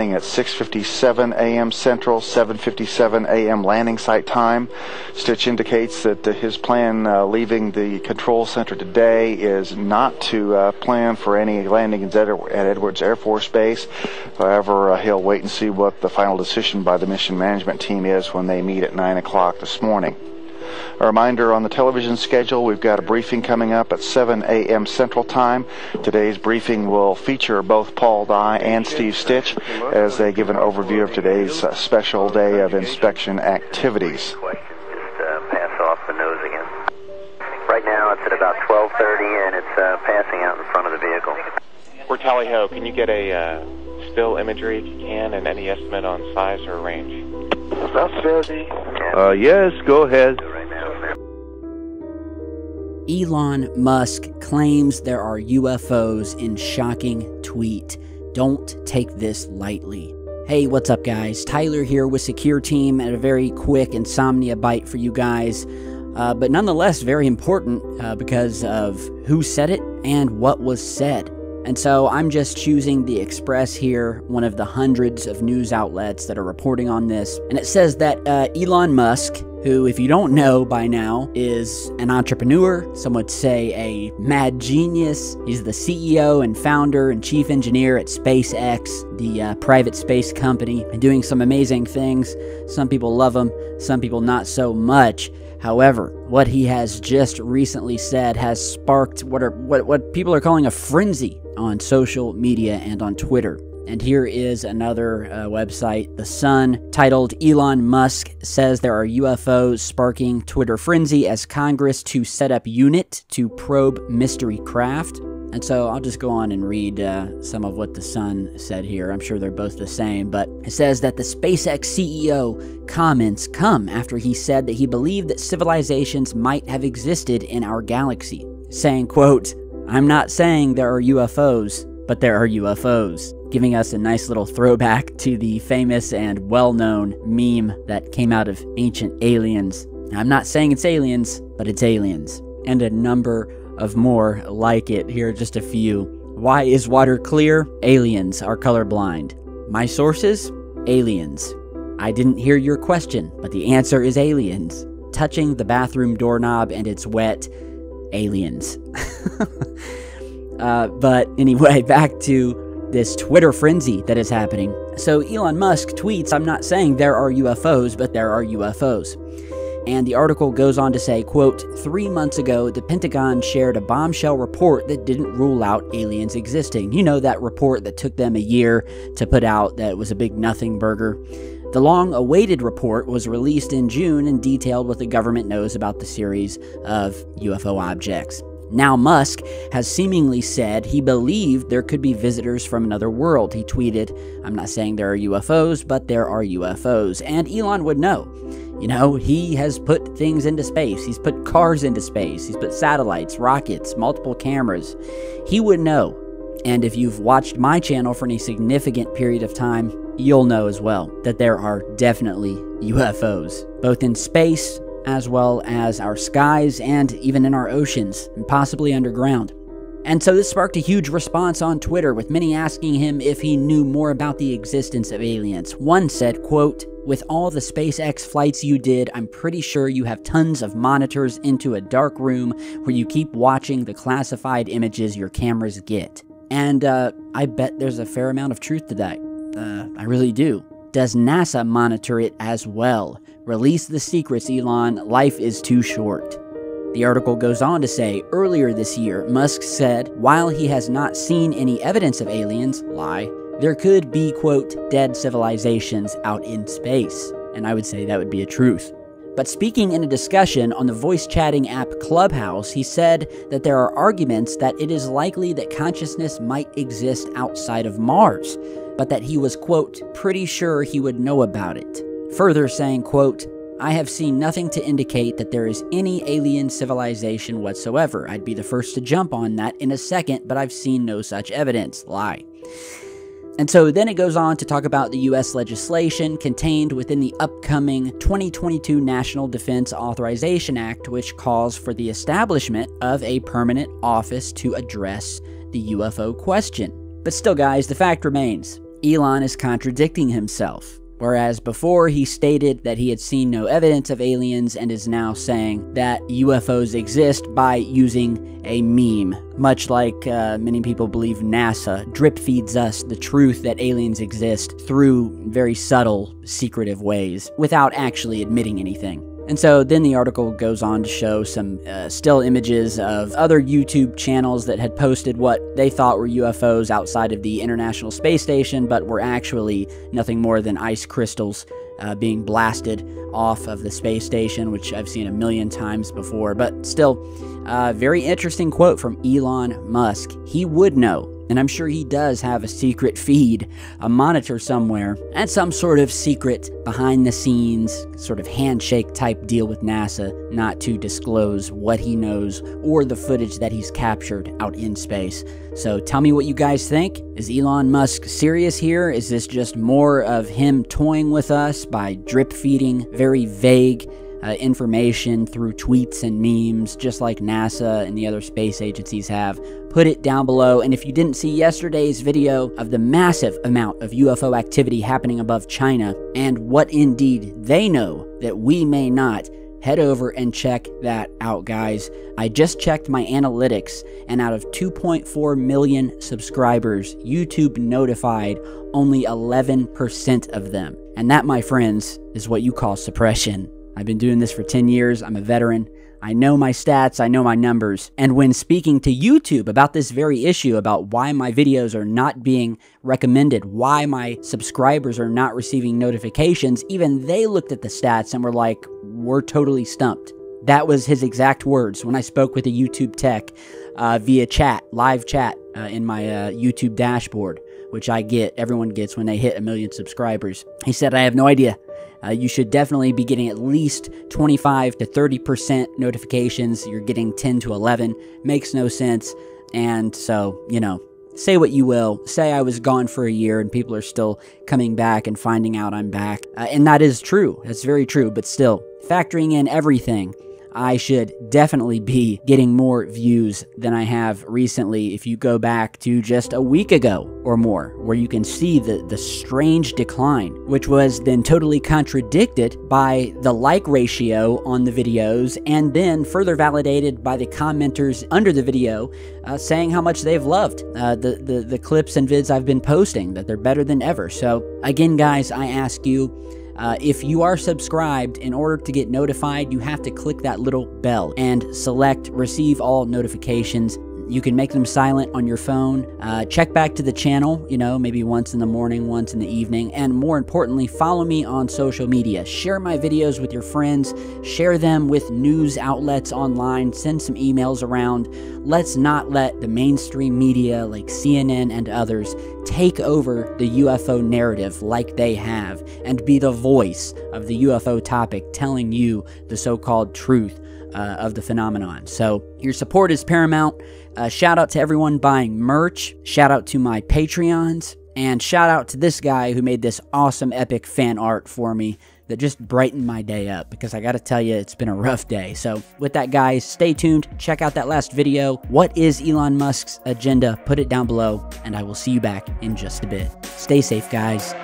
happening at 6:57 a.m. Central, 7:57 a.m. landing site time. Stitch indicates that his plan leaving the control center today is not to plan for any landing at Edwards Air Force Base. However, he'll wait and see what the final decision by the mission management team is when they meet at 9 o'clock this morning. A reminder on the television schedule, we've got a briefing coming up at 7 a.m. Central Time. Today's briefing will feature both Paul Dye and Steve Stitch as they give an overview of today's special day of inspection activities. Just pass off the nose again. Right now it's at about 12:30 and it's passing out in front of the vehicle. We're Tally Ho. Can you get a still imagery if you can, and any estimate on size or range? About 30. Yes, go ahead. Elon Musk claims there are UFOs in shocking tweet. Don't take this lightly. Hey, what's up guys? Tyler here with Secure Team and a very quick insomnia bite for you guys. But nonetheless very important because of who said it and what was said. And so I'm just choosing the Express here, one of the hundreds of news outlets that are reporting on this. And it says that Elon Musk, who, if you don't know by now, is an entrepreneur, some would say a mad genius. He's the CEO and founder and chief engineer at SpaceX, the private space company, and doing some amazing things. Some people love him, some people not so much. However, what he has just recently said has sparked what people are calling a frenzy on social media and on Twitter. And here is another website, The Sun, titled Elon Musk says there are UFOs sparking Twitter frenzy as Congress to set up unit to probe mystery craft. And so I'll just go on and read some of what The Sun said here. I'm sure they're both the same, but it says that the SpaceX CEO comments come after he said that he believed that civilizations might have existed in our galaxy, saying, quote, "I'm not saying there are UFOs, but there are UFOs," giving us a nice little throwback to the famous and well-known meme that came out of Ancient Aliens. I'm not saying it's aliens, but it's aliens. And a number of more like it. Here are just a few. Why is water clear? Aliens are colorblind. My sources? Aliens. I didn't hear your question, but the answer is aliens. Touching the bathroom doorknob and it's wet. Aliens. But anyway, back to this Twitter frenzy that is happening. So Elon Musk tweets, "I'm not saying there are UFOs, but there are UFOs." And the article goes on to say, quote, 3 months ago, the Pentagon shared a bombshell report that didn't rule out aliens existing. You know, that report that took them a year to put out that was a big nothing burger. The long-awaited report was released in June and detailed what the government knows about the series of UFO objects. Now Musk has seemingly said he believed there could be visitors from another world. He tweeted, "I'm not saying there are UFOs, but there are UFOs." And Elon would know. You know, he has put things into space. He's put cars into space. He's put satellites, rockets, multiple cameras. He would know. And if you've watched my channel for any significant period of time, you'll know as well that there are definitely UFOs, both in space as well as our skies and even in our oceans, and possibly underground. And so this sparked a huge response on Twitter, with many asking him if he knew more about the existence of aliens. One said, quote, "With all the SpaceX flights you did, I'm pretty sure you have tons of monitors into a dark room where you keep watching the classified images your cameras get." And I bet there's a fair amount of truth to that. I really do. Does NASA monitor it as well? Release the secrets, Elon. Life is too short. The article goes on to say, earlier this year, Musk said, while he has not seen any evidence of aliens, lie, there could be, quote, dead civilizations out in space. And I would say that would be a truth. But speaking in a discussion on the voice chatting app Clubhouse, he said that there are arguments that it is likely that consciousness might exist outside of Mars, but that he was, quote, pretty sure he would know about it. Further saying, quote, I have seen nothing to indicate that there is any alien civilization whatsoever. I'd be the first to jump on that in a second, but I've seen no such evidence. Lie. And so then it goes on to talk about the U.S. legislation contained within the upcoming 2022 National Defense Authorization Act, which calls for the establishment of a permanent office to address the UFO question. But still, guys, the fact remains. Elon is contradicting himself. Whereas before he stated that he had seen no evidence of aliens and is now saying that UFOs exist by using a meme. Much like many people believe NASA drip feeds us the truth that aliens exist through very subtle, secretive ways without actually admitting anything. And so then the article goes on to show some still images of other YouTube channels that had posted what they thought were UFOs outside of the International Space Station, but were actually nothing more than ice crystals being blasted off of the space station, which I've seen a million times before. But still, very interesting quote from Elon Musk. He would know. And I'm sure he does have a secret feed, a monitor somewhere, and some sort of secret behind-the-scenes sort of handshake type deal with NASA not to disclose what he knows or the footage that he's captured out in space. So tell me what you guys think. Is Elon Musk serious here? Is this just more of him toying with us by drip-feeding very vague information through tweets and memes, just like NASA and the other space agencies have? Put it down below. And if you didn't see yesterday's video of the massive amount of UFO activity happening above China and what indeed they know that we may not, head over and check that out, guys. I just checked my analytics, and out of 2.4 million subscribers, YouTube notified only 11% of them. And that, my friends, is what you call suppression. I've been doing this for 10 years. I'm a veteran. I know my stats. I know my numbers. And when speaking to YouTube about this very issue, about why my videos are not being recommended, why my subscribers are not receiving notifications, even they looked at the stats and were like, we're totally stumped. That was his exact words when I spoke with a YouTube tech via chat, live chat in my YouTube dashboard, which everyone gets when they hit 1 million subscribers. He said, I have no idea. You should definitely be getting at least 25 to 30% notifications. You're getting 10 to 11. Makes no sense. And so, say what you will. Say I was gone for a year and people are still coming back and finding out I'm back. And that is true. That's very true. But still, factoring in everything, I should definitely be getting more views than I have recently if you go back to just a week ago or more, where you can see the strange decline, which was then totally contradicted by the like ratio on the videos, and then further validated by the commenters under the video saying how much they've loved the clips and vids I've been posting, that they're better than ever. So again, guys, I ask you, if you are subscribed, in order to get notified, you have to click that little bell and select receive all notifications. You can make them silent on your phone. Check back to the channel, maybe once in the morning, once in the evening. And more importantly, follow me on social media. Share my videos with your friends. Share them with news outlets online. Send some emails around. Let's not let the mainstream media like CNN and others take over the UFO narrative like they have and be the voice of the UFO topic, telling you the so-called truth of the phenomenon. So your support is paramount. Shout out to everyone buying merch. Shout out to my Patreons. And shout out to this guy who made this awesome epic fan art for me that just brightened my day up, because I gotta tell you, it's been a rough day. So with that, guys, stay tuned. Check out that last video. What is Elon Musk's agenda? Put it down below, and I will see you back in just a bit. Stay safe, guys.